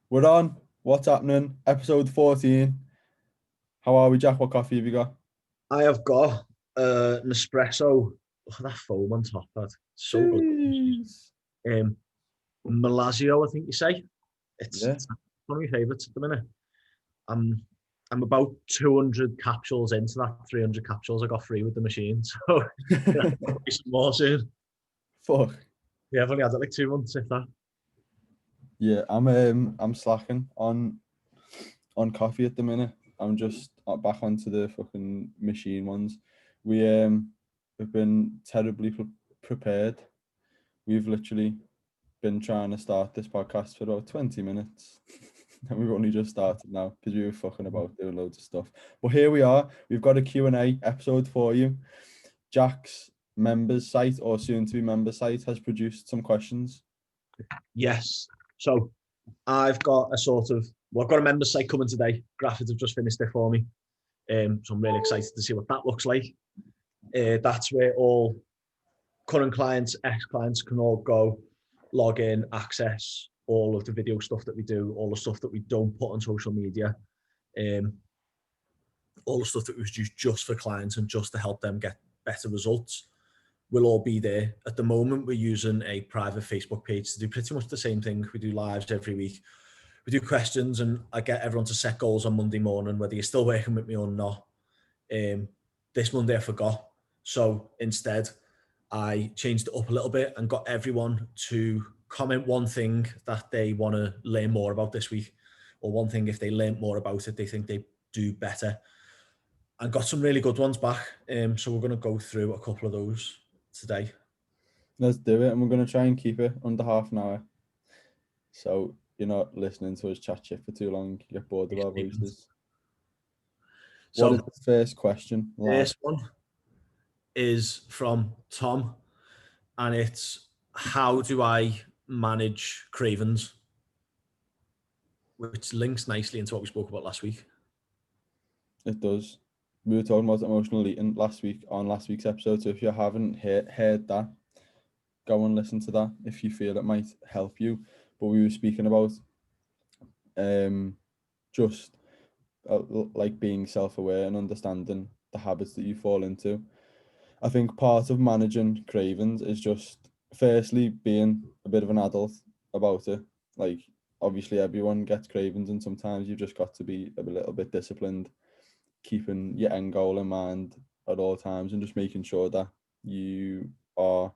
We're on. What's happening? Episode 14. How are we, Jack? What coffee have you got? I have got an espresso. Look at that foam on top. That's so good. Jeez. Um, Malazio, I think you say. It's, Yeah. it's one of my favourites at the minute. I'm I'm about 200 capsules into that 300 capsules I got free with the machine. So yeah, I'll be some more soon. Fuck. Yeah, I've only had it like 2 months, if that. Yeah, I'm slacking on coffee at the minute. I'm just back onto the fucking machine ones. We've been terribly prepared. We've literally been trying to start this podcast for about 20 minutes. And we've only just started now because we were fucking about doing loads of stuff. But here we are. We've got a Q&A episode for you. Jack's members site, or soon to be member site, has produced some questions. Yes. So I've got I've got a member site coming today. Graphics have just finished it for me. So I'm really excited to see what that looks like. That's where all current clients, ex-clients can all go, log in, access all of the video stuff that we do, all the stuff that we don't put on social media, um, all the stuff that was used just for clients and just to help them get better results will all be there. At the moment, we're using a private Facebook page to do pretty much the same thing. We do lives every week. We do questions and I get everyone to set goals on Monday morning, whether you're still working with me or not. This Monday I forgot. So instead, I changed it up a little bit and got everyone to comment one thing that they want to learn more about this week, or one thing if they learn more about it, they think they do better. And got some really good ones back. So we're going to go through a couple of those today. Let's do it, and we're going to try and keep it under half an hour. So you're not listening to us chat shit for too long, you get bored of our voices. What is So the first question, lad? this one is from Tom, and it's how do I manage cravings, which links nicely into what we spoke about last week. It does. We were talking about emotional eating last week on last week's episode, so if you haven't heard that, go and listen to that if you feel it might help you. But we were speaking about just like being self-aware and understanding the habits that you fall into. I think part of managing cravings is just firstly being a bit of an adult about it. Like obviously everyone gets cravings and sometimes you've just got to be a little bit disciplined, keeping your end goal in mind at all times and just making sure that you are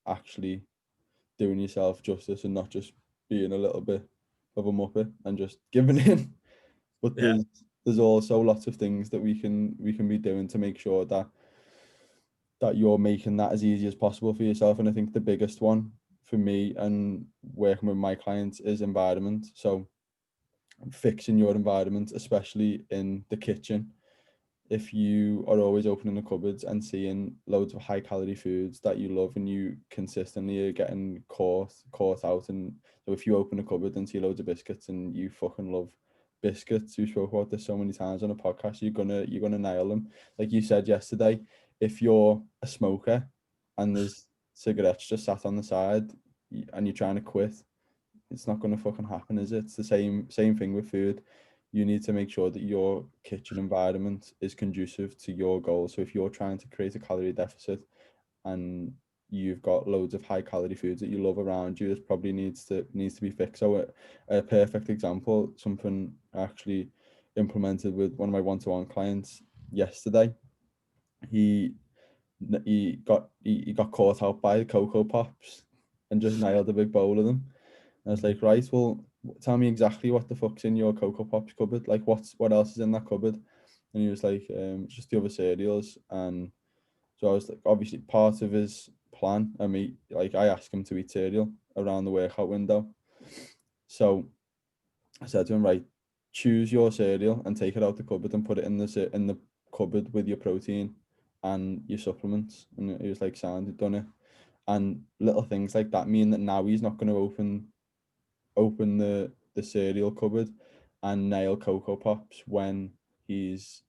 actually doing yourself justice and not just being a little bit of a muppet and just giving in. But Yeah. there's also lots of things that we can be doing to make sure that you're making that as easy as possible for yourself. And I think the biggest one for me and working with my clients is environment. So fixing your environment, especially in the kitchen. If you are always opening the cupboards and seeing loads of high calorie foods that you love and you consistently are getting caught out, and so if you open a cupboard and see loads of biscuits and you fucking love biscuits, we spoke about this so many times on a podcast, you're gonna nail them. Like you said yesterday, if you're a smoker and there's cigarettes just sat on the side and you're trying to quit, it's not gonna fucking happen, is it? It's the same thing with food. You need to make sure that your kitchen environment is conducive to your goals. So if you're trying to create a calorie deficit and you've got loads of high calorie foods that you love around you, it probably needs to be fixed. So a perfect example, something I actually implemented with one of my one-to-one clients yesterday. He got caught out by the Cocoa Pops and just nailed a big bowl of them. And I was like, right, well, tell me exactly what the fuck's in your Cocoa Pops cupboard. Like, what else is in that cupboard? And he was like, just the other cereals. And so I was like, obviously part of his plan. I asked him to eat cereal around the workout window. So I said to him, right, choose your cereal and take it out the cupboard and put it in the cupboard with your protein and your supplements. And he was like, sound, he'd done it. And little things like that mean that now he's not going to open the cereal cupboard and nail Cocoa Pops when he's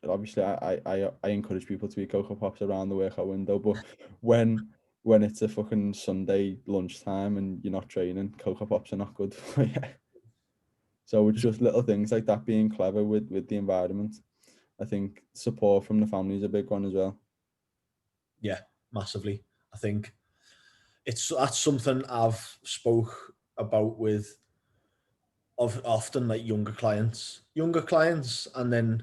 obviously I encourage people to eat Cocoa Pops around the workout window, but when it's a fucking Sunday lunchtime and you're not training, Cocoa Pops are not good for you. So it's just little things like that, being clever with the environment. I think support from the family is a big one as well. Yeah, massively. I think that's something I've spoke about with often like younger clients, and then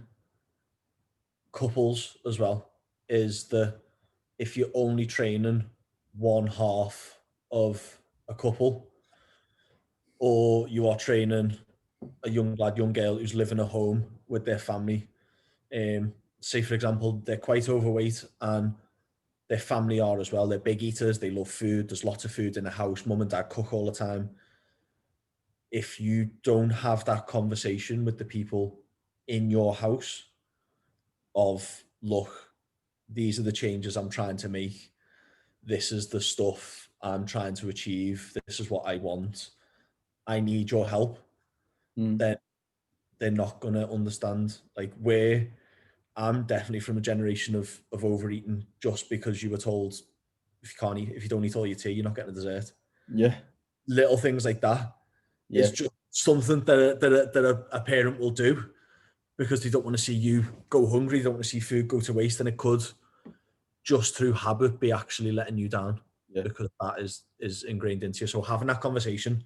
couples as well. Is that if you're only training one half of a couple, or you are training a young lad, young girl who's living at home with their family, say for example they're quite overweight and their family are as well. They're big eaters. They love food. There's lots of food in the house. Mum and dad cook all the time. If you don't have that conversation with the people in your house of, look, these are the changes I'm trying to make. This is the stuff I'm trying to achieve. This is what I want. I need your help. Mm. Then they're not going to understand. Like, where I'm definitely from a generation of overeating just because you were told if you don't eat all your tea, you're not getting a dessert. Yeah, Little things like that is yeah, just something that a parent will do because they don't want to see you go hungry. They don't want to see food go to waste, and it could just through habit be actually letting you down yeah. Do because that is ingrained into you. So having that conversation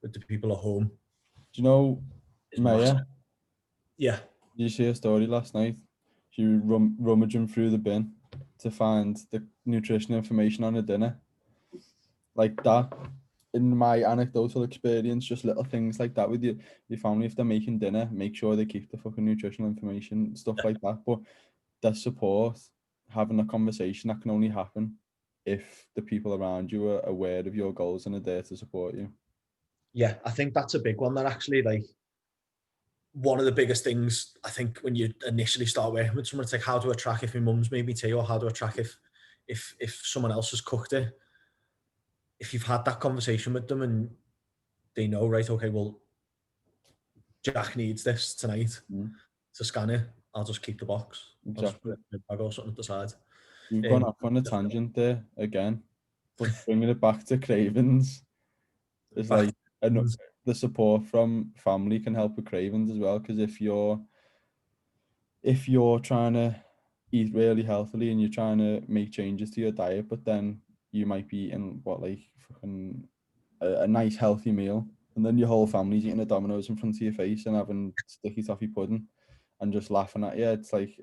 with the people at home you know is massive. Maya? Yeah, Did you see a story last night? She was rummaging through the bin to find the nutrition information on her dinner. Like that, in my anecdotal experience, just little things like that with your family. If they're making dinner, make sure they keep the fucking nutritional information, stuff like that. But the support, having a conversation, that can only happen if the people around you are aware of your goals and are there to support you. yeah. I think that's a big one. That actually, like, one of the biggest things I think when you initially start working with someone, it's like, how do I track if my mum's made me tea, or how do I track if someone else has cooked it? If you've had that conversation with them and they know, right, okay, well, Jack needs this tonight Mm, to scan it. I'll just keep the box. I'll just put exactly. it in a bag or something at the side. We've gone Um, off on a tangent there again, but bringing it back to cravings is back like, to and things. the support from family can help with cravings as well. Because if you're trying to eat really healthily and you're trying to make changes to your diet, but then you might be eating what, like fucking a nice healthy meal, and then your whole family's eating a Domino's in front of your face and having sticky toffee pudding and just laughing at you. It's like,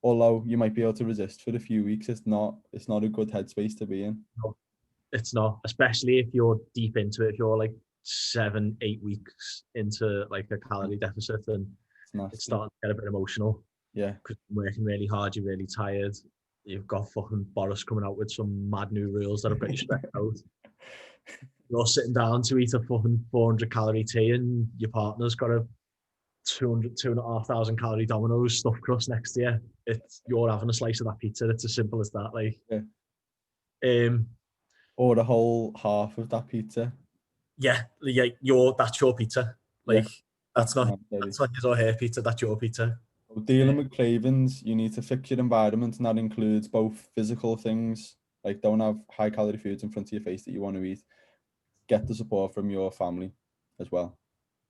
although you might be able to resist for a few weeks, it's not a good headspace to be in. No, it's not, especially if you're deep into it. If you're like 7, 8 weeks into like a calorie deficit, and It's it's nasty. starting to get a bit emotional Yeah. because you're working really hard, you're really tired. You've got fucking Boris coming out with some mad new rules that have got you stressed out. You're sitting down to eat a fucking 400 calorie tea, and your partner's got a 200, 2,500 calorie Domino's stuffed crust next to you. It's You're having a slice of that pizza. It's as simple as that. Like, Yeah. um, Or the whole half of that pizza. yeah, that's your pizza. Yeah. Like, that's Fucking not hell, Daddy. that's not his or her pizza. That's your pizza. So Uh, dealing with cravings, you need to fix your environment, and that includes both physical things, like don't have high calorie foods in front of your face that you want to eat. Get the support from your family as well.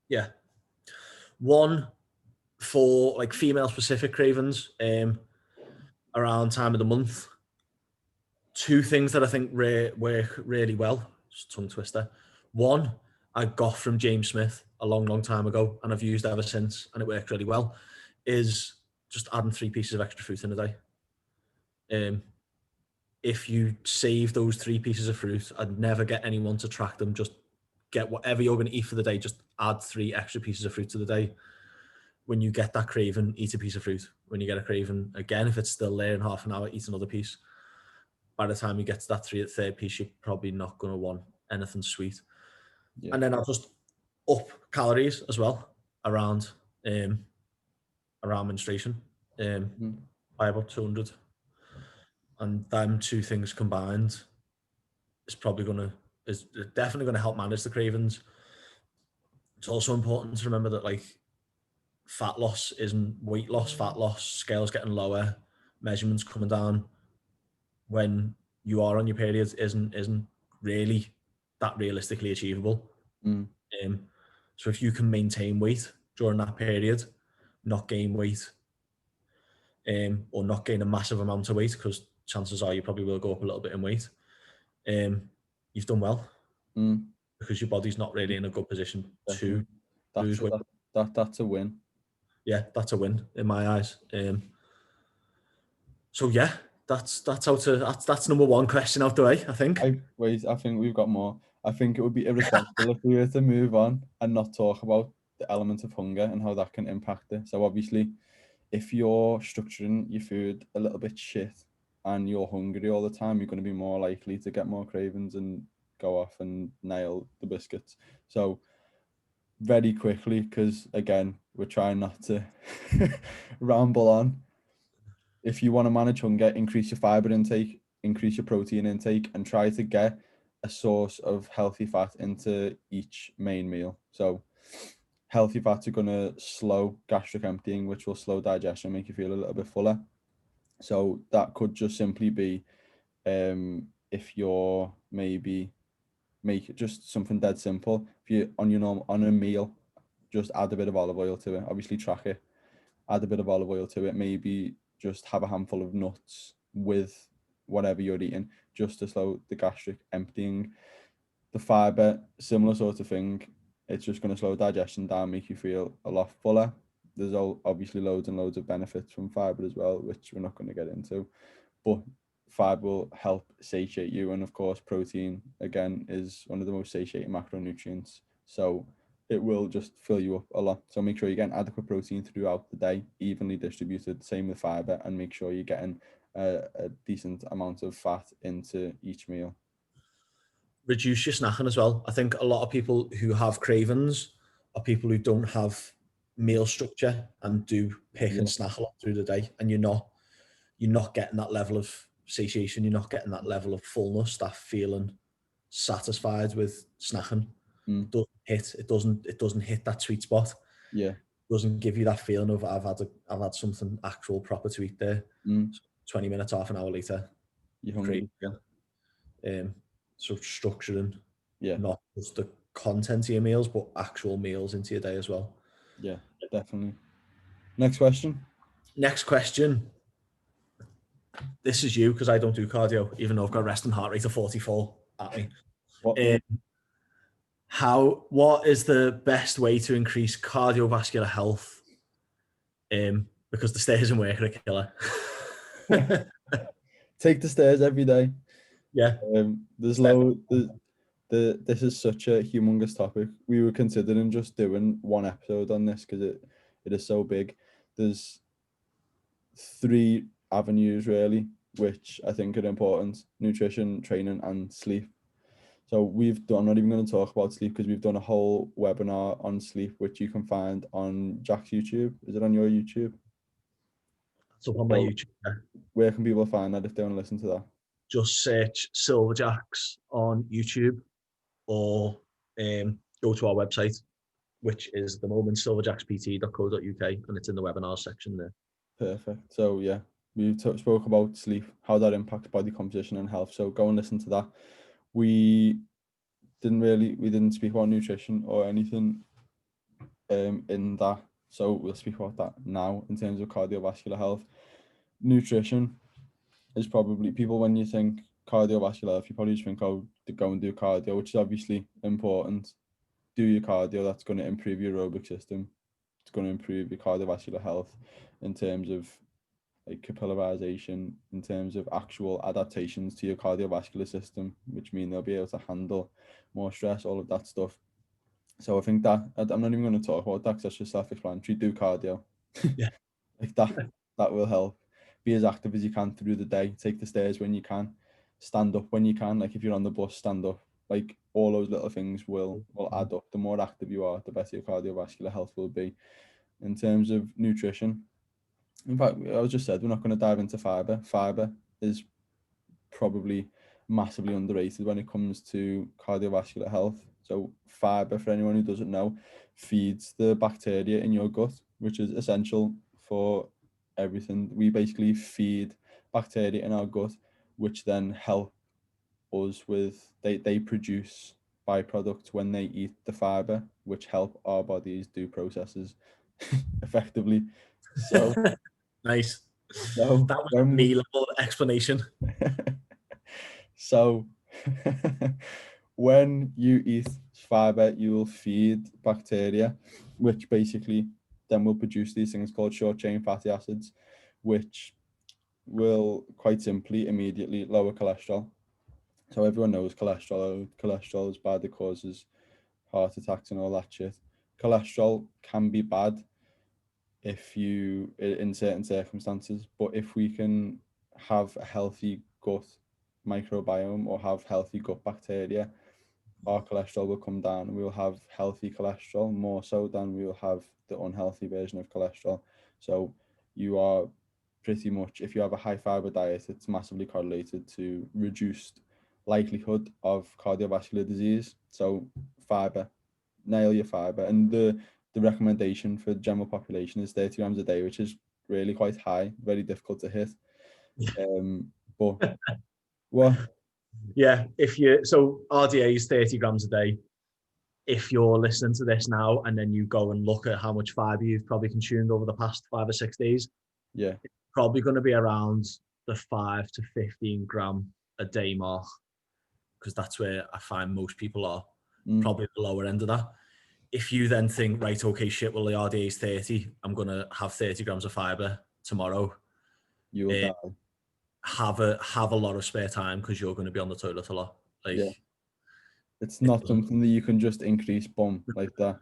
yeah, one for like female specific cravings. Around time of the month, two things that I think work really well. Just tongue twister. One, I got from James Smith a long, long time ago, and I've used ever since, and it worked really well. Is just adding 3 pieces of extra fruit in a day. Um, if you save those 3 pieces of fruit, I'd never get anyone to track them. Just get whatever you're going to eat for the day. Just add 3 extra pieces of fruit to the day. When you get that craving, eat a piece of fruit. When you get a craving again, if it's still there in half an hour, eat another piece. By the time you get to that third piece, you're probably not going to want anything sweet. Yeah. And then I'll just up calories as well around um, around menstruation Mm. by about 200. And them two things combined is definitely going to help manage the cravings. It's also important to remember that like fat loss isn't weight loss. Fat loss, scales getting lower, measurements coming down when you are on your periods isn't really that realistically achievable. Mm. Um, So if you can maintain weight during that period, not gain weight, or not gain a massive amount of weight, because chances are you probably will go up a little bit in weight, you've done well, because your body's not really in a good position to Definitely. That's lose weight. that's a win. Yeah, that's a win in my eyes. So yeah, that's number one question out the way, I think. I think we've got more. I think it would be irresponsible if we were to move on and not talk about the element of hunger and how that can impact it. So obviously, if you're structuring your food a little bit shit and you're hungry all the time, you're going to be more likely to get more cravings and go off and nail the biscuits. So very quickly, because again, we're trying not to ramble on. If you want to manage hunger, increase your fiber intake, increase your protein intake, and try to get a source of healthy fat into each main meal. So healthy fats are going to slow gastric emptying, which will slow digestion, make you feel a little bit fuller. So that could just simply be if you're maybe make it just something dead simple. If you on your normal on a meal, just add a bit of olive oil to it. Obviously track it. Add a bit of olive oil to it. Maybe just have a handful of nuts with whatever you're eating, just to slow the gastric emptying. The fiber, similar sort of thing. It's just going to slow digestion down, make you feel a lot fuller. There's obviously loads and loads of benefits from fiber as well, which we're not going to get into. But fiber will help satiate you, and of course, protein again is one of the most satiating macronutrients. So it will just fill you up a lot. So make sure you're getting adequate protein throughout the day, evenly distributed. Same with fiber, and make sure you're getting a decent amount of fat into each meal. Reduce your snacking as well. I think a lot of people who have cravings are people who don't have meal structure and do pick and Yeah. snack a lot through the day, and you're not getting that level of satiation. You're not getting that level of fullness, that feeling satisfied with snacking. Mm. It doesn't hit that sweet spot. Yeah. It doesn't give you that feeling of I've had something actual proper to eat there. Mm. 20 minutes, half an hour later, You're crave hungry. again. So structuring Yeah. not just the content of your meals, but actual meals into your day as well. Yeah. Definitely. Next question. Next question. This is you, because I don't do cardio, even though I've got resting heart rate of 44 at me. What? What is the best way to increase cardiovascular health? Because the stairs in work are a killer. Take the stairs every day. Yeah. There's low. This is such a humongous topic. We were considering just doing one episode on this because it is so big. There's 3 avenues really, which I think are important: nutrition, training, and sleep. So I'm not even going to talk about sleep because we've done a whole webinar on sleep, which you can find on Jack's YouTube. Is it on your YouTube? It's up on my So YouTube. where can people find that if they want to listen to that? Just search Silverjacks on YouTube, or go to our website, which is the moment silverjackspt.co.uk, and it's in the webinar section there. Perfect. So yeah, we spoke about sleep, how that impacts body composition and health. So go and listen to that. We didn't speak about nutrition or anything in that. So we'll speak about that now in terms of cardiovascular health. Nutrition is probably, people, when you think cardiovascular health, you probably just think, oh, to go and do cardio, which is obviously important. Do your cardio, that's going to improve your aerobic system. It's going to improve your cardiovascular health in terms of like capillarization, in terms of actual adaptations to your cardiovascular system, which mean they'll be able to handle more stress, all of that stuff. So I think that I'm not even going to talk about that because that's just self-explanatory. Do cardio. Yeah. Like that will help. Be as active as you can through the day. Take the stairs when you can. Stand up when you can. Like if you're on the bus, stand up. Like all those little things will add up. The more active you are, the better your cardiovascular health will be. In terms of nutrition, in fact, I was just said we're not going to dive into fiber. Fiber is probably massively underrated when it comes to cardiovascular health. So fiber, for anyone who doesn't know, feeds the bacteria in your gut, which is essential for everything. We basically feed bacteria in our gut, which then help us with, they produce byproducts when they eat the fiber, which help our bodies do processes effectively. So, Nice. so That was a when me level explanation. so when you eat fiber, you will feed bacteria, which basically then will produce these things called short chain fatty acids, which will quite simply immediately lower cholesterol. So everyone knows cholesterol is bad, it causes heart attacks and all that shit. Cholesterol can be bad if you in certain circumstances, but if we can have a healthy gut microbiome or have healthy gut bacteria, our cholesterol will come down and we'll have healthy cholesterol more so than we'll have the unhealthy version of cholesterol. So you are pretty much, if you have a high fiber diet, it's massively correlated to reduced likelihood of cardiovascular disease. So fiber, nail your fiber. And the recommendation for the general population is 30 grams a day, which is really quite high, very difficult to hit. But what? Yeah, so RDA is 30 grams a day. If you're listening to this now and then you go and look at how much fiber you've probably consumed over the past 5 or 6 days, Yeah, it's probably going to be around the 5 to 15 gram a day mark, because that's where I find most people are, probably at the lower end of that. If you then think, right, okay, shit, well, the RDA is 30, I'm going to have 30 grams of fiber tomorrow, you will die. have a lot of spare time because you're going to be on the toilet a lot. Like, Yeah. It's it not doesn't. something that you can just increase boom like that.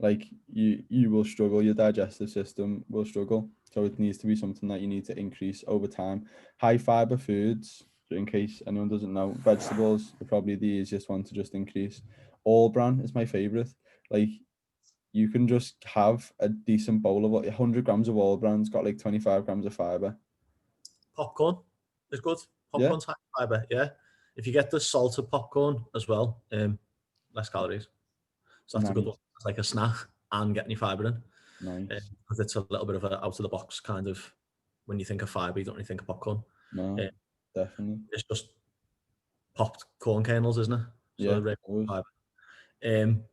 Like you will struggle, your digestive system will struggle. So it needs to be something that you need to increase over time. High fiber foods, in case anyone doesn't know, vegetables are probably the easiest one to just increase. All bran is my favorite. Like you can just have a decent bowl of 100 grams of all bran's got like 25 grams of fiber. Popcorn is good. Yeah, Popcorn's high fiber, yeah. If you get the salted popcorn as well, less calories. So that's a good one. nice, It's like a snack and getting your fiber in. nice. Because it's a little bit of an out of the box kind of, when you think of fiber, you don't really think of popcorn. No, Uh, definitely. it's just popped corn kernels, isn't it? So Yeah, they're really always. fiber. Um,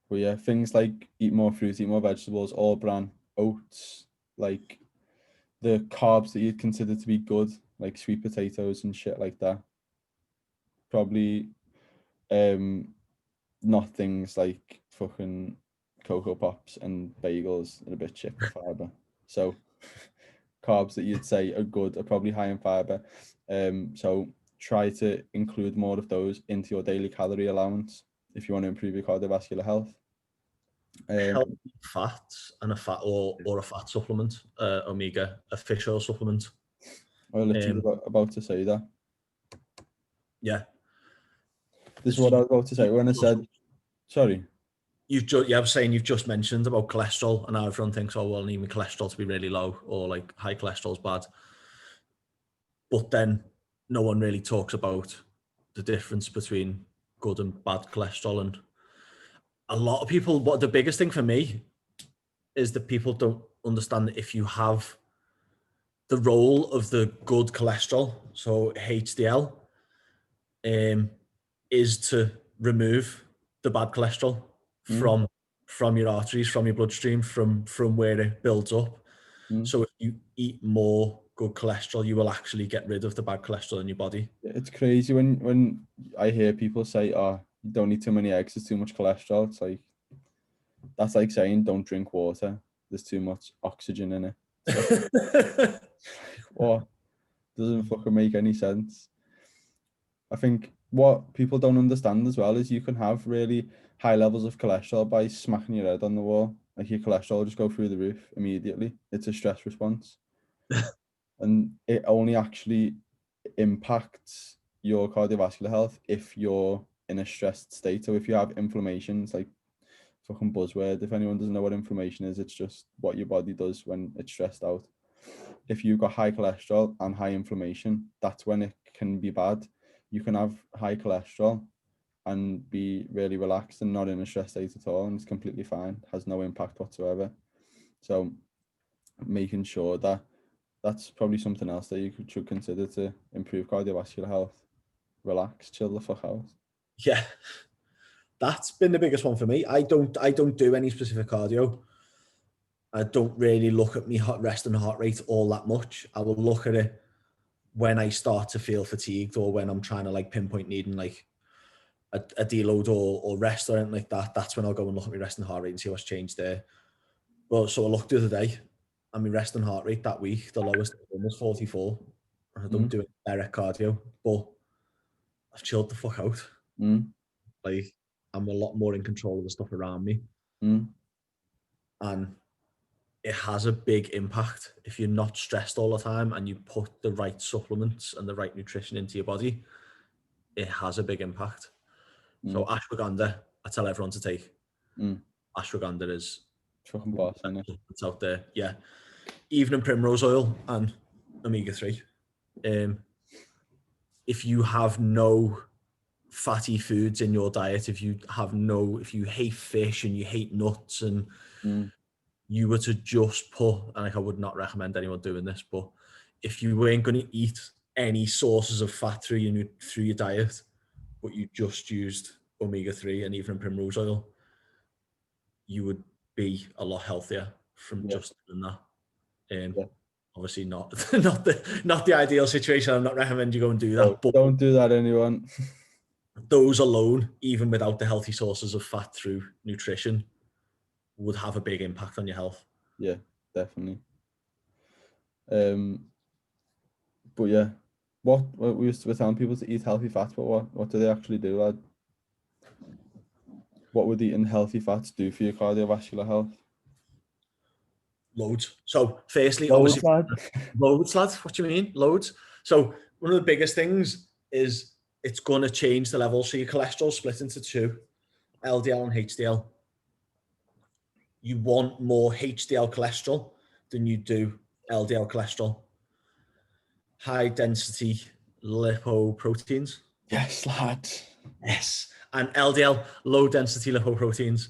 But yeah, things like eat more fruit, eat more vegetables, all bran, oats, like the carbs that you'd consider to be good, like sweet potatoes and shit like that. Probably not things like fucking Cocoa Pops and bagels and a bit shit for fiber. So carbs that you'd say are good are probably high in fiber. So try to include more of those into your daily calorie allowance if you want to improve your cardiovascular health. Healthy fats and a fat or a fat supplement, a fish oil supplement. I was literally Um, about to say that. yeah, This is what I was about to say when I just, said, sorry. I was saying you've just mentioned about cholesterol, and everyone thinks, oh, well, I need my cholesterol to be really low, or like high cholesterol is bad. But then no one really talks about the difference between good and bad cholesterol. And a lot of people, what the biggest thing for me is that people don't understand that if you have the role of the good cholesterol, so HDL, is to remove the bad cholesterol Mm, from your arteries, from your bloodstream, from where it builds up. mm. So if you eat more good cholesterol, you will actually get rid of the bad cholesterol in your body. It's crazy when I hear people say, "Oh, you don't eat too many eggs. There's too much cholesterol." It's like that's like saying, "Don't drink water. There's too much oxygen in it." It's like, what? Doesn't fucking make any sense. I think what people don't understand as well is you can have really high levels of cholesterol by smacking your head on the wall. Like your cholesterol will just go through the roof immediately. It's a stress response. And it only actually impacts your cardiovascular health if you're in a stressed state. So if you have inflammation, it's like fucking buzzword. If anyone doesn't know what inflammation is, it's just what your body does when it's stressed out. If you've got high cholesterol and high inflammation, that's when it can be bad. You can have high cholesterol and be really relaxed and not in a stress state at all, and it's completely fine, has no impact whatsoever. So making sure that that's probably something else that you should consider to improve cardiovascular health. Relax, chill the fuck out. Yeah. that's been the biggest one for me. I don't do any specific cardio. I don't really look at me resting heart rate all that much. I will look at it when I start to feel fatigued or when I'm trying to like pinpoint needing like a deload or rest or anything like that. That's when I'll go and look at my resting heart rate and see what's changed there. Well, so I looked the other day and my resting heart rate that week, the lowest was 44. I don't do direct cardio, but I've chilled the fuck out. Like, I'm a lot more in control of the stuff around me. And it has a big impact if you're not stressed all the time and you put the right supplements and the right nutrition into your body. It has a big impact. So ashwagandha, I tell everyone to take. Ashwagandha is fucking boss, isn't it? It's out there. Yeah. Evening primrose oil and omega-3. If you have no fatty foods in your diet, if you hate fish and you hate nuts and you were to just put, and like I would not recommend anyone doing this, but if you weren't going to eat any sources of fat through your diet, but you just used omega-3 and even primrose oil, you would be a lot healthier from just doing that. Obviously not the ideal situation. I'm not recommending you go and do that. But don't do that, anyone. Those alone, even without the healthy sources of fat through nutrition, would have a big impact on your health. Yeah, definitely. But yeah, what we're telling people to eat healthy fats, but what do they actually do, lad? What would eating healthy fats do for your cardiovascular health? Loads. So firstly, Loads, obviously, lad. Loads, lad. What do you mean? Loads. So one of the biggest things is it's going to change the level. So your cholesterol split into two, LDL and HDL. You want more HDL cholesterol than you do LDL cholesterol. High density lipoproteins. Yes, lad. Yes. And LDL, low density lipoproteins.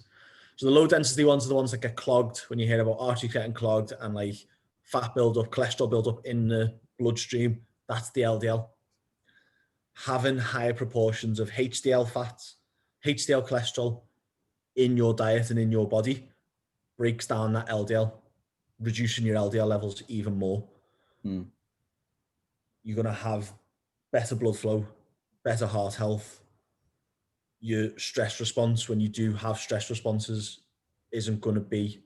So the low density ones are the ones that get clogged when you hear about arteries getting clogged and like fat buildup, cholesterol buildup in the bloodstream. That's the LDL. Having higher proportions of HDL fats, HDL cholesterol in your diet and in your body breaks down that LDL, reducing your LDL levels even more. You're going to have better blood flow, better heart health. Your stress response, when you do have stress responses, isn't going to be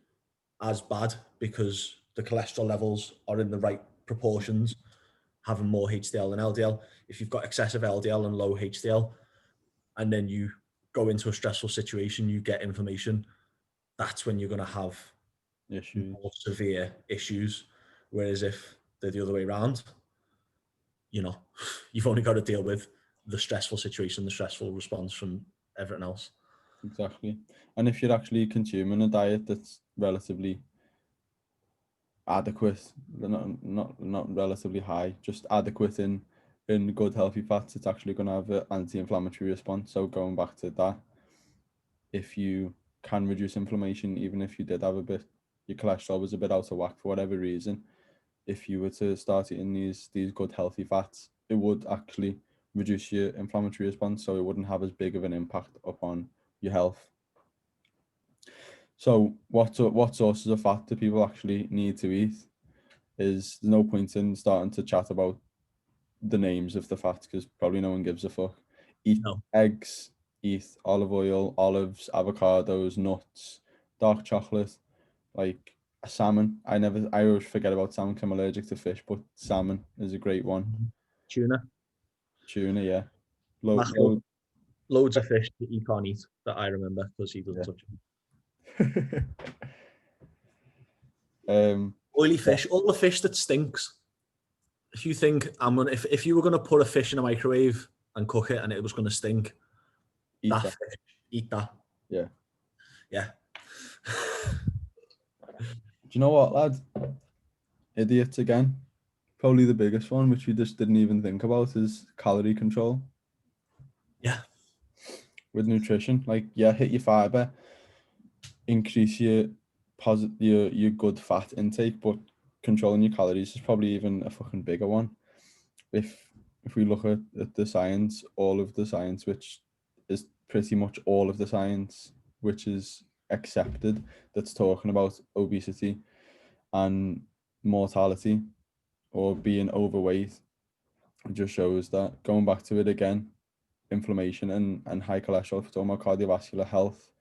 as bad because the cholesterol levels are in the right proportions, having more HDL than LDL. If you've got excessive LDL and low HDL, and then you go into a stressful situation, you get inflammation, that's when you're going to have more severe issues. Whereas if they're the other way around, you've only got to deal with the stressful situation, the stressful response from everything else. Exactly. And if you're actually consuming a diet that's relatively adequate, not relatively high, just adequate in good healthy fats, it's actually going to have an anti-inflammatory response. So going back to that, if you can reduce inflammation, even if you did have your cholesterol was a bit out of whack for whatever reason, if you were to start eating these good healthy fats, it would actually reduce your inflammatory response, so it wouldn't have as big of an impact upon your health. So what sources of fat do people actually need to eat? There's no point in starting to chat about the names of the fats because probably no one gives a fuck. Eat eggs, eat olive oil, olives, avocados, nuts, dark chocolate, like a salmon. I always forget about salmon because I'm allergic to fish, but salmon is a great one. Tuna, yeah. Loads of fish that you can't eat that I remember because he doesn't touch it. Oily fish, all the fish that stinks. If you think if you were gonna put a fish in a microwave and cook it and it was gonna stink, eat that. Yeah. Yeah. Do you know what, lad? Idiots again. Probably the biggest one, which we just didn't even think about, is calorie control. Yeah. With nutrition, hit your fiber, increase your good fat intake, but controlling your calories is probably even a fucking bigger one. If we look at the science, all of the science which is pretty much all of the science which is accepted that's talking about obesity and mortality or being overweight. It just shows that, going back to it again, inflammation and high cholesterol, if we're talking about cardiovascular health,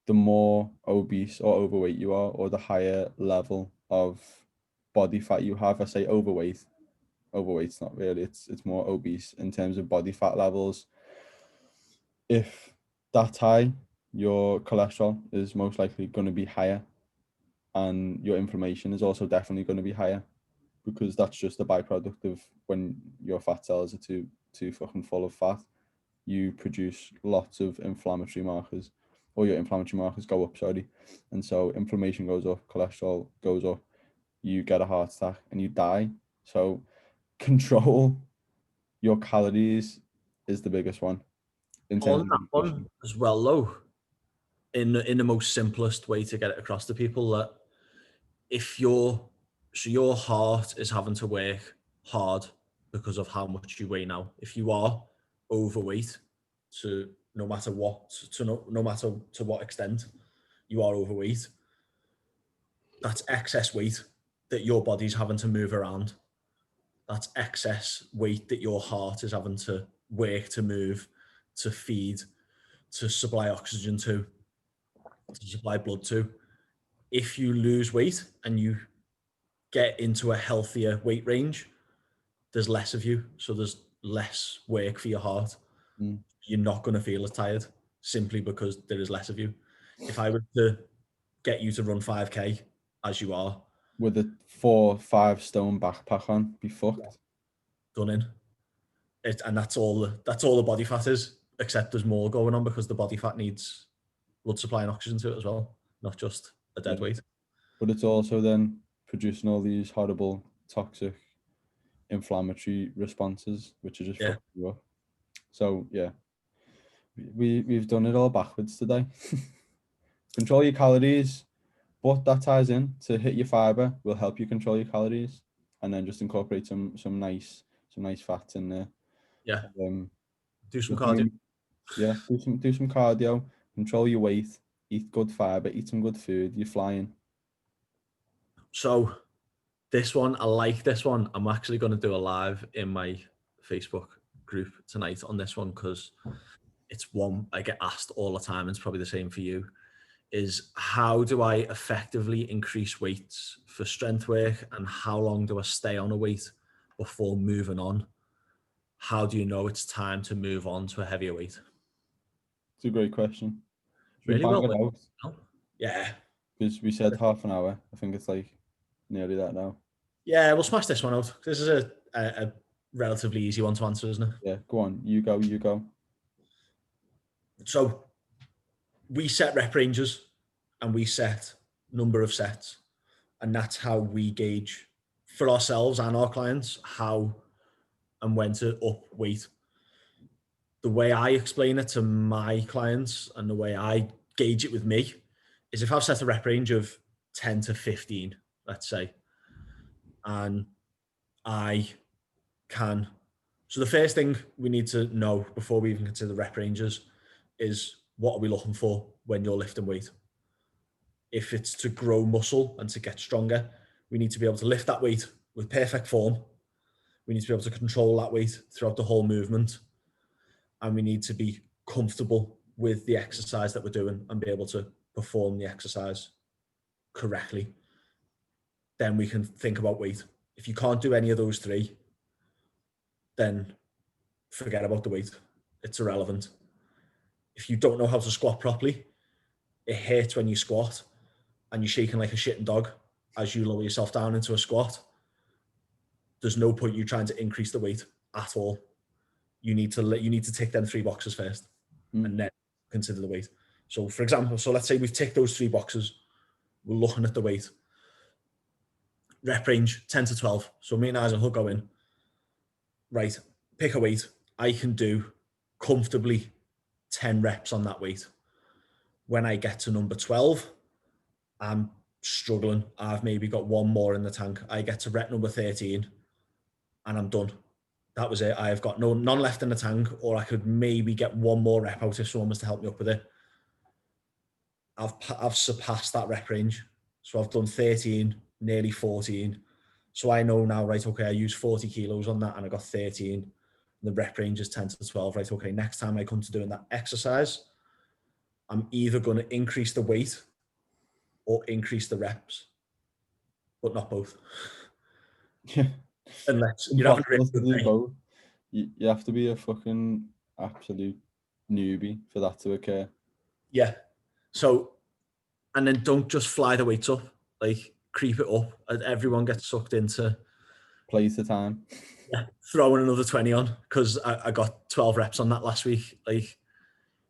the more obese or overweight you are, or the higher level of body fat you have. I say overweight. Overweight's not really, it's more obese in terms of body fat levels. If that's high, your cholesterol is most likely going to be higher, and your inflammation is also definitely going to be higher, because that's just a byproduct of when your fat cells are too fucking full of fat, you produce lots of inflammatory markers, or your inflammatory markers go up, sorry. And so inflammation goes up, cholesterol goes up, you get a heart attack and you die. So control your calories is the biggest one in terms On of that one nutrition. as well, though, in the most simplest way to get it across to people, that if your heart is having to work hard because of how much you weigh now. If you are overweight, to no matter what, no matter to what extent you are overweight, that's excess weight that your body's having to move around. That's excess weight that your heart is having to work to move, to feed, to supply oxygen to supply blood to. If you lose weight and you get into a healthier weight range, there's less of you, so there's less work for your heart. Mm. You're not going to feel as tired simply because there is less of you. If I were to get you to run 5k as you are, With a 4-5 stone backpack on, be fucked. done in it, and that's all the body fat is, except there's more going on because the body fat needs blood supply and oxygen to it as well, not just a dead Yeah. weight. But it's also then producing all these horrible, toxic, inflammatory responses, which are just Yeah. fucking you up. So yeah, we've done it all backwards today. Control your calories, but that ties in to hit your fiber will help you control your calories, and then just incorporate some nice fats in there. Yeah. Um, Do some just cardio. yeah, do some cardio, control your weight, eat good fiber, eat some good food. You're flying. So this one, I like this one. I'm actually going to do a live in my Facebook group tonight on this one because it's one I get asked all the time. And it's probably the same for you. Is how do I effectively increase weights for strength work, and how long do I stay on a weight before moving on? How do you know it's time to move on to a heavier weight? It's a great question. Should we Really bang well. it out? Yeah. Because we said half an hour. I think it's like nearly that now. Yeah, we'll smash this one out. This is a relatively easy one to answer, isn't it? Yeah, go on. You go. You go. So we set rep ranges and we set number of sets, and that's how we gauge for ourselves and our clients how and when to up weight. The way I explain it to my clients and the way I gauge it with me is if I've set a rep range of 10 to 15, let's say, and I can. So the first thing we need to know before we even consider rep ranges is what are we looking for when you're lifting weight? If it's to grow muscle and to get stronger, we need to be able to lift that weight with perfect form. We need to be able to control that weight throughout the whole movement. And we need to be comfortable with the exercise that we're doing and be able to perform the exercise correctly. Then we can think about weight. If you can't do any of those three, then forget about the weight. It's irrelevant. If you don't know how to squat properly, it hurts when you squat and you're shaking like a shitting dog as you lower yourself down into a squat. There's no point you trying to increase the weight at all. You need to tick them 3 boxes first and then consider the weight. So for example, let's say we've ticked those 3 boxes. We're looking at the weight. Rep range 10 to 12. So me and Isaac will go in. Right, pick a weight. I can do comfortably 10 reps on that weight. When I get to number 12, I'm struggling. I've maybe got one more in the tank. I get to rep number 13 and I'm done. that was it. I've got none left in the tank, or I could maybe get one more rep out if someone was to help me up with it. I've surpassed that rep range. So I've done 13, nearly 14. So I know now, right, okay, I use 40 kilos on that and I got 13. The rep range is 10 to 12, right? Okay, next time I come to doing that exercise, I'm either going to increase the weight or increase the reps, but not both. Yeah. Unless you're having a really Impossible to good do day. both. You have to be a fucking absolute newbie for that to occur. Yeah. So, and then don't just fly the weights up, like creep it up. And everyone gets sucked into Plays the time. throwing another 20 on because I got 12 reps on that last week. Like,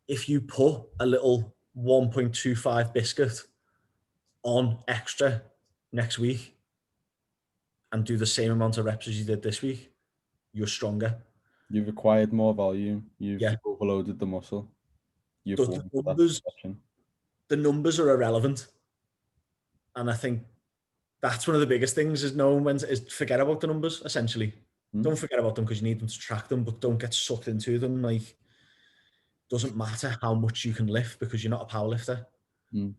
if you put a little 1.25 biscuit on extra next week and do the same amount of reps as you did this week, you're stronger. You've acquired more volume. You've Yeah. overloaded the muscle. You've The won that numbers, session. the numbers are irrelevant. And I think that's one of the biggest things is knowing when to, is forget about the numbers, essentially. Don't forget about them because you need them to track them, but don't get sucked into them. Like, doesn't matter how much you can lift because you're not a power lifter. Mm.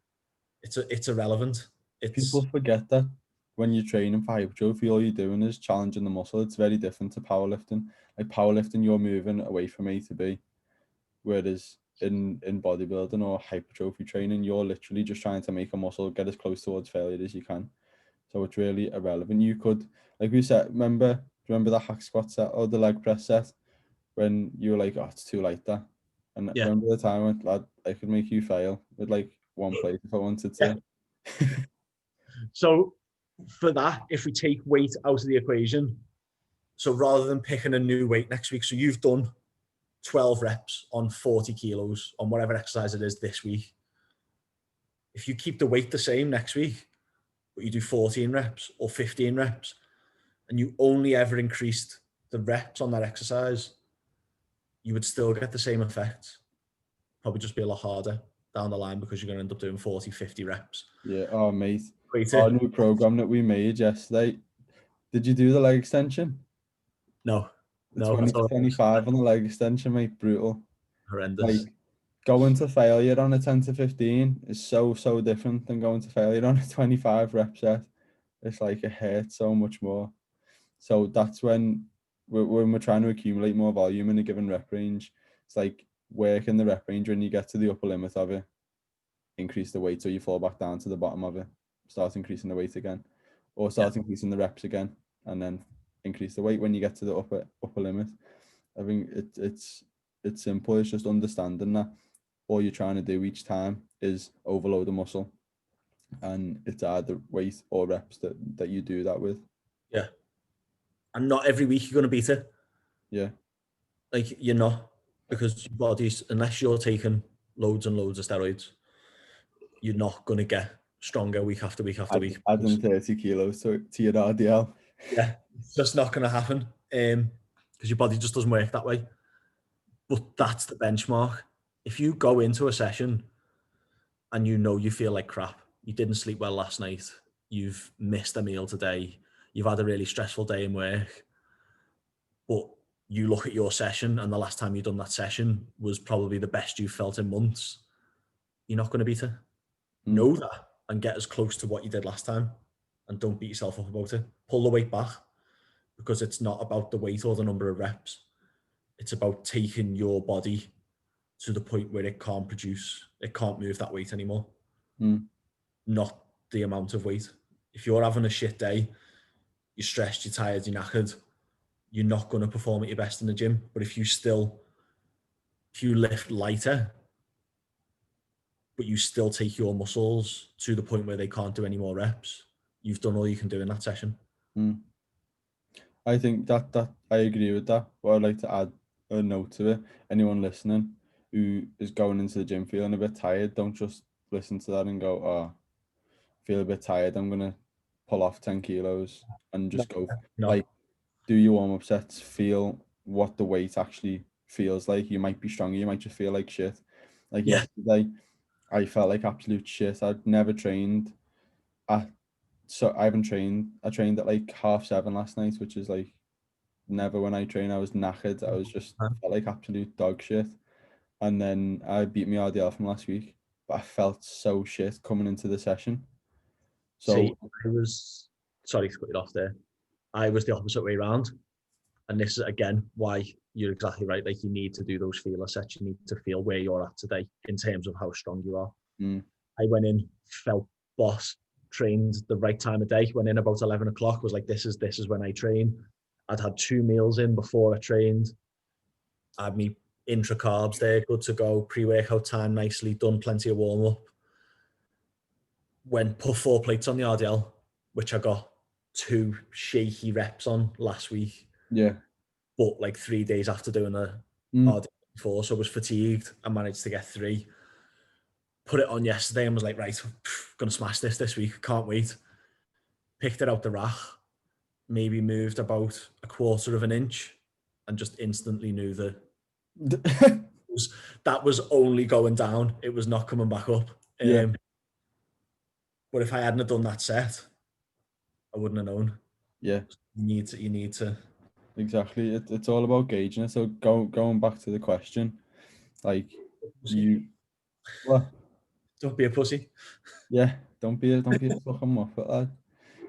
It's irrelevant. People It's forget that when you're training for hypertrophy, all you're doing is challenging the muscle. It's very different to powerlifting. Like powerlifting, you're moving away from A to B, whereas in bodybuilding or hypertrophy training, you're literally just trying to make a muscle get as close towards failure as you can. So it's really irrelevant. You could, like we said, remember the hack squat set or the leg press set when you were like, oh, it's too light that. And yeah, remember the time when lad, I could make you fail with like one plate if I wanted yeah. to. So for that, if we take weight out of the equation, so rather than picking a new weight next week, so you've done 12 reps on 40 kilos on whatever exercise it is this week. If you keep the weight the same next week, but you do 14 reps or 15 reps, and you only ever increased the reps on that exercise, you would still get the same effect. Probably just be a lot harder down the line because you're going to end up doing 40, 50 reps. Yeah, oh mate. Our Greater. new program that we made yesterday. Did you do the leg extension? No, The no, 20 it's to all 25 on the leg extension, mate, brutal. horrendous. Like going to failure on a 10 to 15 is so different than going to failure on a 25 rep set. It's like it hurts so much more. So that's when we're trying to accumulate more volume in a given rep range. It's like working the rep range when you get to the upper limit of it, increase the weight so you fall back down to the bottom of it, start increasing the weight again, or Yeah, start increasing the reps again, and then increase the weight when you get to the upper limit. I think it's simple. It's just understanding that all you're trying to do each time is overload the muscle, and it's either weight or reps that you do that with. yeah. And not every week you're going to beat it. Yeah. Like, you're not, because your body's, unless you're taking loads and loads of steroids, you're not going to get stronger week after week after week. Adding 30 kilos to your RDL. Yeah, it's just not going to happen because your body just doesn't work that way. But that's the benchmark. If you go into a session and you know you feel like crap, you didn't sleep well last night, you've missed a meal today, you've had a really stressful day in work, but you look at your session and the last time you've done that session was probably the best you felt in months, you're not going to beat it. Mm, Know that and get as close to what you did last time and don't beat yourself up about it. Pull the weight back because it's not about the weight or the number of reps. It's about taking your body to the point where it can't move that weight anymore. mm, Not the amount of weight. If you're having a shit day, you're stressed, you're tired, you're knackered, you're not going to perform at your best in the gym. But if you lift lighter, but you still take your muscles to the point where they can't do any more reps, you've done all you can do in that session. mm. I think that I agree with that. But I'd like to add a note to it. Anyone listening who is going into the gym feeling a bit tired, don't just listen to that and go, oh, feel a bit tired. I'm gonna pull off 10 kilos and No, just go. no. Like, do your warm-up sets, feel what the weight actually feels like. You might be stronger, you might just feel like shit. Like Yeah, yesterday, I felt like absolute shit. I'd never trained at, so I haven't trained. I trained at like 7:30 last night, which is like never when I train. I was knackered. I was just felt like absolute dog shit. And then I beat my RDL from last week, but I felt so shit coming into the session. See, So I was, sorry to cut it off there. I was the opposite way around. And this is, again, why you're exactly right. Like, you need to do those feeler sets. You need to feel where you're at today in terms of how strong you are. I went in, felt boss, trained the right time of day, went in about 11 o'clock, was like, this is when I train. I'd had 2 meals in before I trained. I had me intra carbs there, good to go, pre-workout time nicely, done plenty of warm-up. Went, put 4 plates on the RDL, which I got 2 shaky reps on last week. yeah. But like 3 days after doing a RDL before, so I was fatigued. I managed to get 3. Put it on yesterday and was like, right, gonna smash this week. Can't wait. Picked it out the rack, maybe moved about a quarter of an inch, and just instantly knew that that was only going down. It was not coming back up. Yeah. But if I hadn't have done that set, I wouldn't have known. Yeah. You need to. Exactly. It's all about gauging it. So going back to the question, like you, well, Don't be a pussy. yeah, don't be a fucking muppet, lad.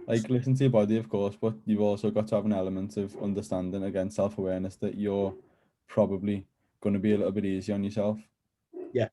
Like, listen to your body, of course, but you've also got to have an element of understanding, again, self-awareness, that you're probably going to be a little bit easy on yourself. Yeah.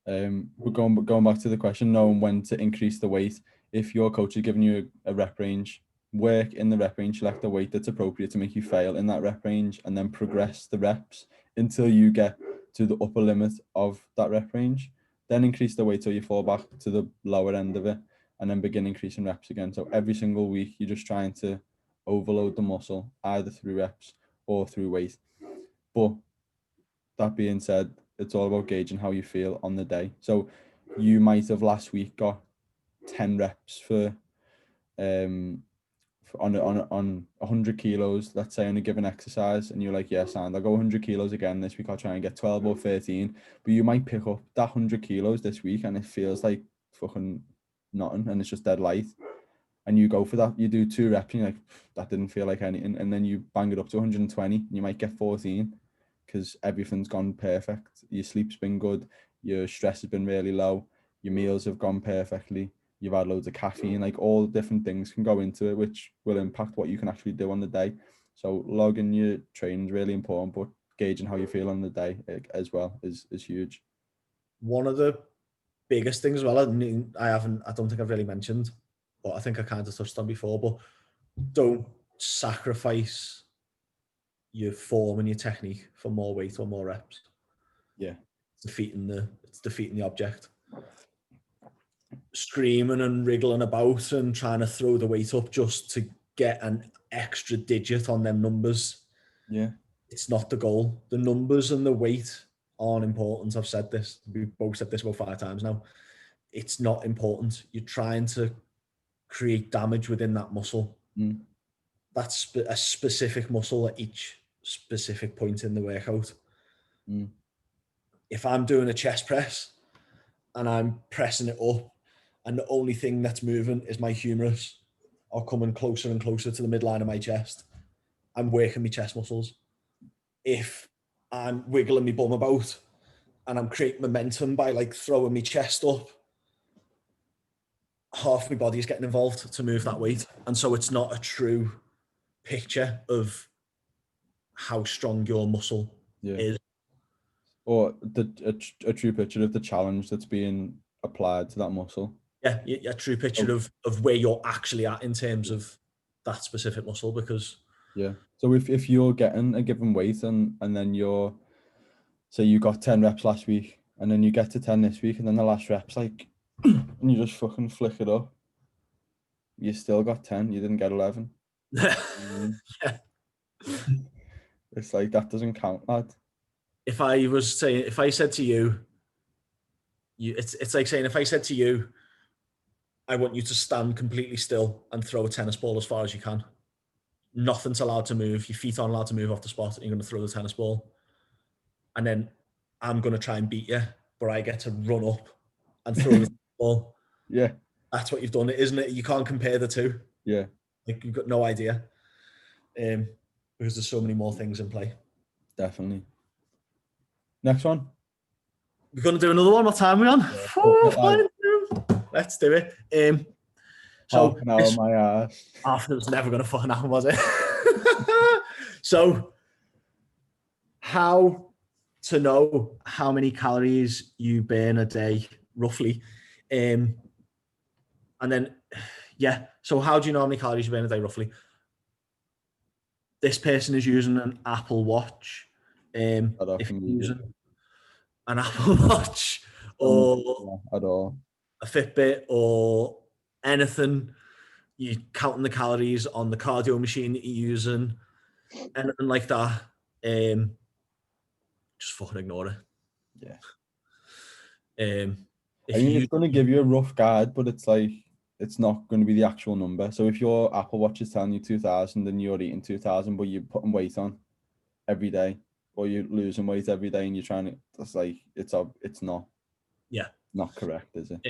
But going back to the question, knowing when to increase the weight. If your coach is giving you a rep range, work in the rep range, select a weight that's appropriate to make you fail in that rep range, and then progress the reps until you get to the upper limit of that rep range. Then increase the weight till you fall back to the lower end of it, and then begin increasing reps again. So every single week, you're just trying to overload the muscle, either through reps or through weight. But that being said, it's all about gauging how you feel on the day. So you might have last week got 10 reps for on 100 kilos, let's say, on a given exercise, and you're like, yes, and I'll go 100 kilos again this week. I'll try and get 12 or 13. But you might pick up that 100 kilos this week, and it feels like fucking nothing, and it's just dead light. And you go for that, you do 2 reps, and you're like, that didn't feel like anything, and then you bang it up to 120, and you might get 14 because everything's gone perfect. Your sleep's been good, your stress has been really low, your meals have gone perfectly, you've had loads of caffeine, like all different things can go into it, which will impact what you can actually do on the day. So logging your training is really important, but gauging how you feel on the day as well is huge. One of the biggest things as well, I don't think I've really mentioned, but I think I kind of touched on before, but don't sacrifice your form and your technique for more weight or more reps. Yeah. It's defeating the object. Screaming and wriggling about and trying to throw the weight up just to get an extra digit on them numbers. Yeah. It's not the goal. The numbers and the weight aren't important. I've said this. We've both said this about 5 times now. It's not important. You're trying to create damage within that muscle. That's a specific muscle at each specific point in the workout. If I'm doing a chest press and I'm pressing it up and the only thing that's moving is my humerus or coming closer and closer to the midline of my chest, I'm working my chest muscles. If I'm wiggling my bum about and I'm creating momentum by like throwing my chest up, half my body is getting involved to move that weight. And so it's not a true picture of how strong your muscle is. Or a true picture of the challenge that's being applied to that muscle. Yeah, a true picture of where you're actually at in terms of that specific muscle, because so if you're getting a given weight and then you're, say you got 10 reps last week and then you get to 10 this week and then the last rep's like and you just fucking flick it up, you still got 10, you didn't get 11. It's like, that doesn't count, lad. If I said to you, it's like saying, if I said to you, I want you to stand completely still and throw a tennis ball as far as you can. Nothing's allowed to move. Your feet aren't allowed to move off the spot. And you're going to throw the tennis ball. And then I'm going to try and beat you, but I get to run up and throw the ball. Yeah. That's what you've done, isn't it? You can't compare the two. Yeah. Like, you've got no idea. because there's so many more things in play. Definitely. Next one. We're going to do another one. What time are we on? Like, Let's do it. half So an hour, my ass. it was never going to fucking happen, was it? So, how to know how many calories you burn a day, roughly. And then, yeah. So how do you know how many calories you burn a day, roughly? This person is using an Apple Watch. If you're using an Apple Watch or at all. a Fitbit or anything, you're counting the calories on the cardio machine that you're using, anything like that, just fucking ignore it. Yeah. If I mean, you it's going to give you a rough guide, but it's like, it's not going to be the actual number. So if your Apple Watch is telling you 2000 and you're eating 2000, but you're putting weight on every day, or you're losing weight every day and you're trying to, it's like, it's not, yeah, not correct, is it?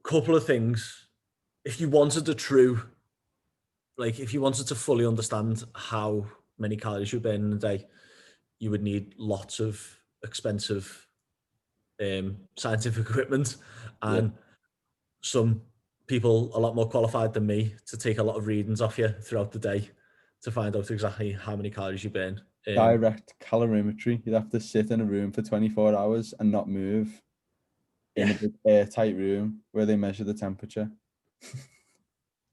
Couple of things. If you wanted a true, like if you wanted to fully understand how many calories you burn in a day, you would need lots of expensive scientific equipment and some people a lot more qualified than me to take a lot of readings off you throughout the day to find out exactly how many calories you burn. Direct calorimetry. You'd have to sit in a room for 24 hours and not move in a big airtight room where they measure the temperature.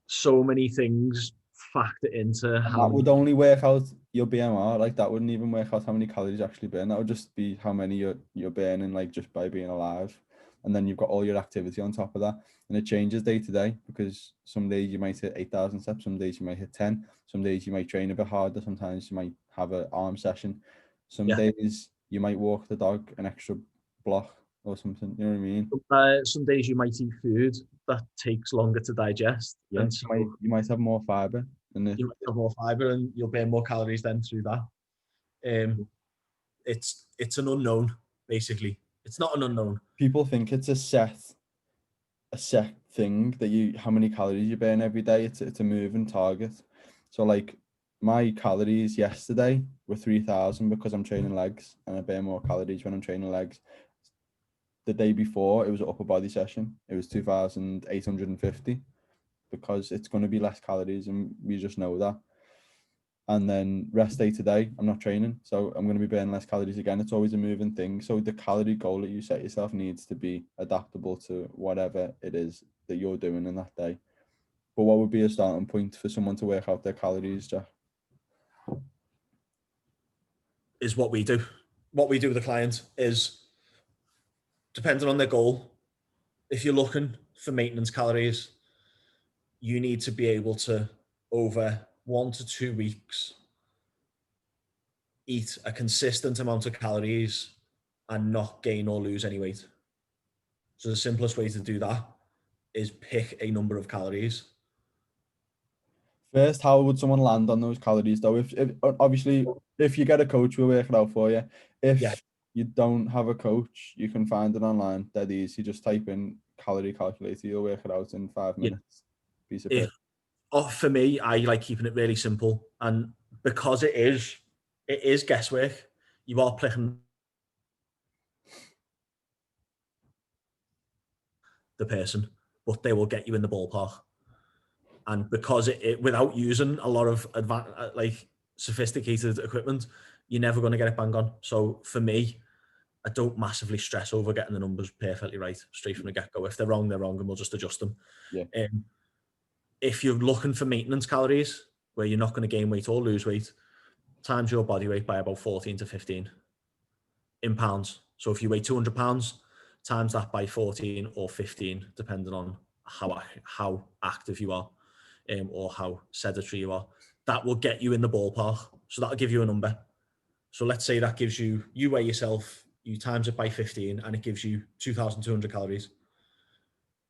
So many things factor into And how that would only work out your BMR. Like, that wouldn't even work out how many calories you actually burn. That would just be how many you're burning, like, just by being alive. And then you've got all your activity on top of that. And it changes day to day, because some days you might hit 8,000 steps, some days you might hit 10, some days you might train a bit harder, sometimes you might have an arm session, some days you might walk the dog an extra block or something. You know what I mean? some days you might eat food that takes longer to digest, and so you might have more fiber in it. you might have more fiber and you'll burn more calories then through that. It's an unknown, basically. It's not an unknown. People think it's a set thing that you, how many calories you burn every day. It's a moving target. So like, my calories yesterday were 3,000 because I'm training legs and I burn more calories when I'm training legs. The day before, it was an upper body session, it was 2,850, because it's going to be less calories and we just know that. And then rest day today, I'm not training, so I'm going to be burning less calories again. It's always a moving thing. So the calorie goal that you set yourself needs to be adaptable to whatever it is that you're doing in that day. But what would be a starting point for someone to work out their calories, Jack? Is what we do. What we do with the client is, depending on their goal, if you're looking for maintenance calories, you need to be able to, over 1 to 2 weeks, eat a consistent amount of calories and not gain or lose any weight. So the simplest way to do that is pick a number of calories. First, how would someone land on those calories though? If obviously, if you get a coach, we'll work it out for you. If you don't have a coach, you can find it online. Dead easy. Just type in calorie calculator. You'll work it out in 5 minutes. Piece of paper. For me, I like keeping it really simple, and because it is guesswork. You are picking the person, but they will get you in the ballpark. And because it without using a lot of like sophisticated equipment, you're never going to get it bang on. So for me, I don't massively stress over getting the numbers perfectly right straight from the get-go. If they're wrong, they're wrong, and we'll just adjust them. Yeah. If you're looking for maintenance calories, where you're not going to gain weight or lose weight, times your body weight by about 14 to 15 in pounds. So if you weigh 200 pounds, times that by 14 or 15, depending on how active you are, or how sedentary you are. That will get you in the ballpark. So that'll give you a number. So let's say that gives you weigh yourself, you times it by 15, and it gives you 2,200 calories.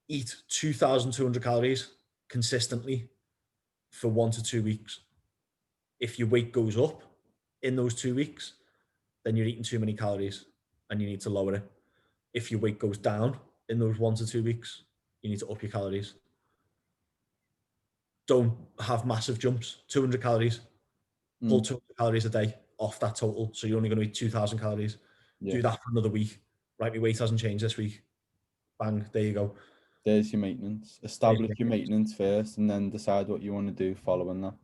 Eat 2,200 calories consistently for 1 to 2 weeks. If your weight goes up in those 2 weeks, then you're eating too many calories and you need to lower it. If your weight goes down in those 1 to 2 weeks, you need to up your calories. Don't have massive jumps. 200 calories, pull 200 calories a day off that total. So you're only going to eat 2,000 calories. Yeah. Do that for another week. Right, my weight hasn't changed this week. Bang, there you go. There's your maintenance. Establish your maintenance first, and then decide what you want to do following that.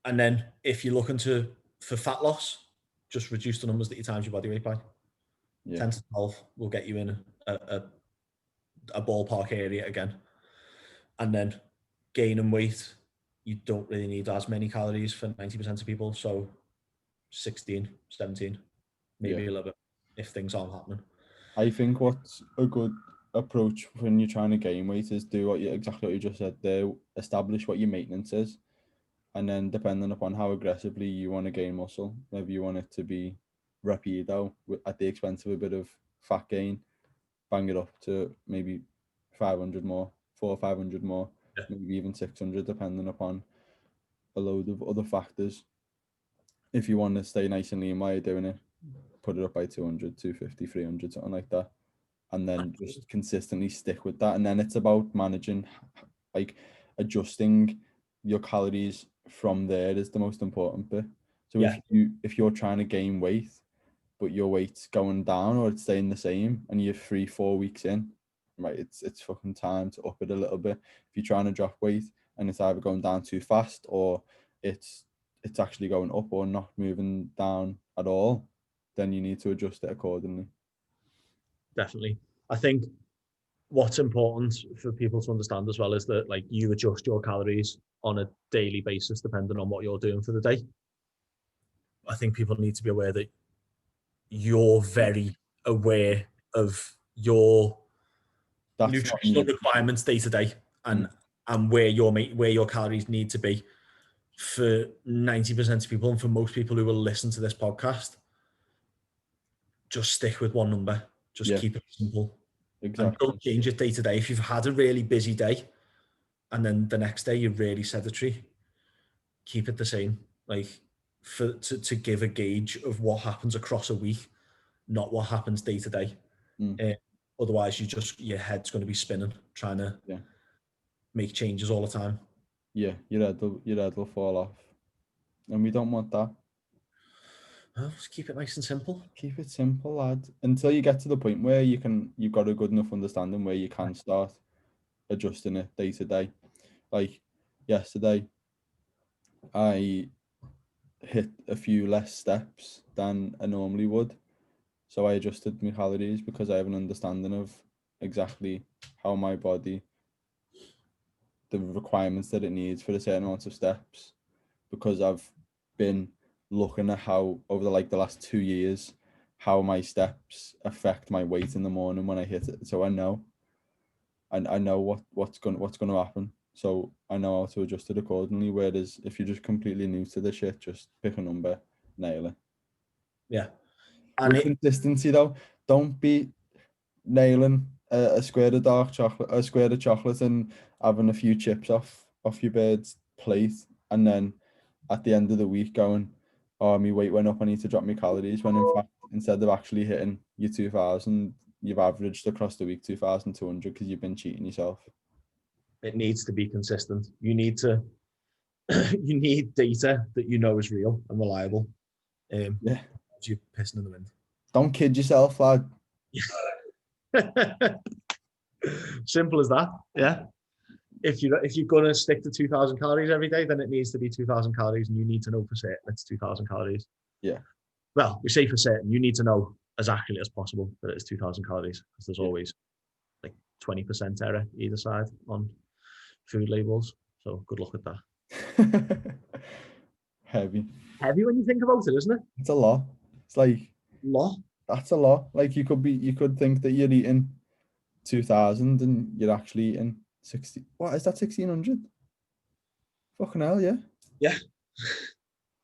And then if you're looking for fat loss, just reduce the numbers that you times your body weight by. 10 to 12 will get you in a ballpark area again. And then gaining weight, you don't really need as many calories for 90% of people. So 16, 17, maybe a little bit if things aren't happening. I think what's a good approach when you're trying to gain weight is do exactly what you just said there. Establish what your maintenance is, and then depending upon how aggressively you want to gain muscle, whether you want it to be rapido at the expense of a bit of fat gain, bang it up to maybe 500 more, 400 or 500 more, maybe even 600, depending upon a load of other factors. If you want to stay nice and lean while you're doing it, put it up by 200, 250, 300, something like that. And then just consistently stick with that. And then it's about managing, like adjusting your calories from there is the most important bit. So if you're trying to gain weight, but your weight's going down or it's staying the same and you're 3-4 weeks in, right, it's fucking time to up it a little bit. If you're trying to drop weight and it's either going down too fast or it's actually going up or not moving down at all, then you need to adjust it accordingly. Definitely. I think what's important for people to understand as well is that like you adjust your calories on a daily basis depending on what you're doing for the day. I think people need to be aware that you're very aware of your nutritional requirements day to day and where your calories need to be. For 90% of people and for most people who will listen to this podcast, just stick with one number. Just keep it simple. Exactly. And don't change it day to day. If you've had a really busy day and then the next day you're really sedentary, keep it the same. Like to give a gauge of what happens across a week, not what happens day to day. Otherwise, your head's going to be spinning trying to make changes all the time. Yeah, your head will fall off, and we don't want that. Well, just keep it nice and simple. Keep it simple, lad. Until you get to the point where you've got a good enough understanding where you can start adjusting it day to day. Like yesterday, I hit a few less steps than I normally would. So I adjusted my calories because I have an understanding of exactly how my body, the requirements that it needs for a certain amount of steps, because I've been looking at how over the last 2 years, how my steps affect my weight in the morning when I hit it. So I know what's going to happen. So I know how to adjust it accordingly. Whereas if you're just completely new to the shit, just pick a number, nail it. Yeah. And with consistency though, don't be nailing a square of dark chocolate, a square of chocolate, and having a few chips off your bird's plate, and then at the end of the week going, oh, my weight went up, I need to drop my calories. When in fact, instead of actually hitting your 2,000, you've averaged across the week 2,200 because you've been cheating yourself. It needs to be consistent. You need to. You need data that you know is real and reliable. Yeah. You're pissing in the wind. Don't kid yourself, lad. Simple as that. Yeah. If you're gonna stick to 2,000 calories every day, then it needs to be 2,000 calories, and you need to know for certain it's 2,000 calories. Yeah. Well, we say for certain. You need to know as accurately as possible that it's 2,000 calories, because there's always like 20% error either side on food labels. So good luck with that. Heavy when you think about it, isn't it? It's a lot. It's like lot. That's a lot. Like you could think that you're eating 2,000 and you're actually eating 60. What is that, 1,600? Fucking hell, yeah. Yeah.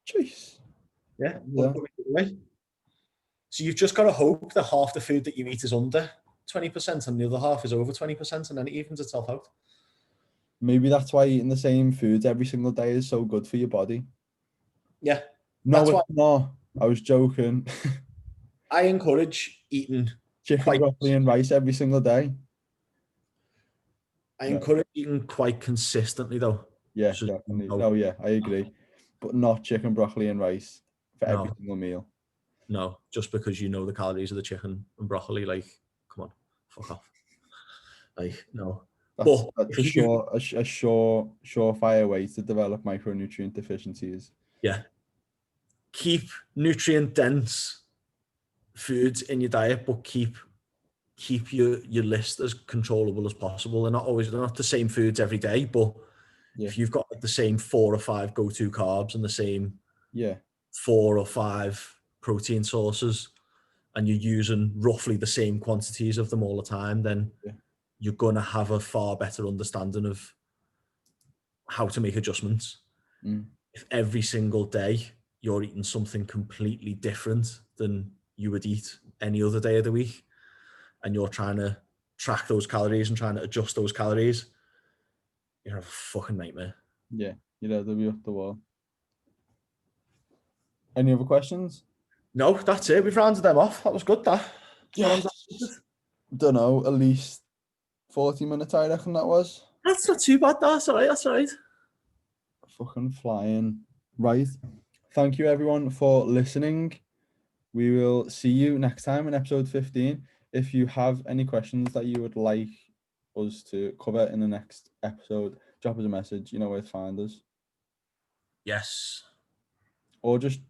Jeez. Yeah. So you've just got to hope that half the food that you eat is under 20% and the other half is over 20%, and then it evens itself out. Maybe that's why eating the same foods every single day is so good for your body. Yeah. No, it's not. I was joking. I encourage eating chicken, broccoli, and rice every single day. I encourage eating quite consistently, though. Yeah, definitely. No, yeah, I agree. but not chicken, broccoli, and rice for every No. single meal. No, just because you know the calories of the chicken and broccoli, like, come on, fuck off. Like, no. That's But if you, a surefire way to develop micronutrient deficiencies. yeah, keep nutrient dense foods in your diet, but keep your list as controllable as possible. They're not the same foods every day, but Yeah. if you've got the same 4 or 5 go-to carbs and the same Yeah. 4 or 5 protein sources, and you're using roughly the same quantities of them all the time, then Yeah. you're going to have a far better understanding of how to make adjustments. If every single day you're eating something completely different than you would eat any other day of the week, and you're trying to track those calories and trying to adjust those calories, you're a fucking nightmare. Yeah. They'll be up the wall. Any other questions? No, that's it. We've rounded them off. That was good, that. Yes. Don't know, at least 40 minutes, I reckon that was. That's not too bad, that's all right, that's all right. Fucking flying. Right. Thank you, everyone, for listening. We will see you next time in episode 15. If you have any questions that you would like us to cover in the next episode, drop us a message. You know where to find us. Yes. Or just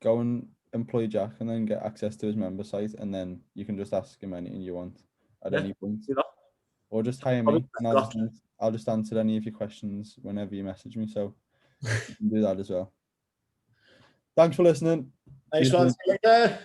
go and employ Jack and then get access to his member site, and then you can just ask him anything you want at any point. Or just hire me, and I'll just answer any of your questions whenever you message me. So you can do that as well. Thanks for listening. Nice one. See you later.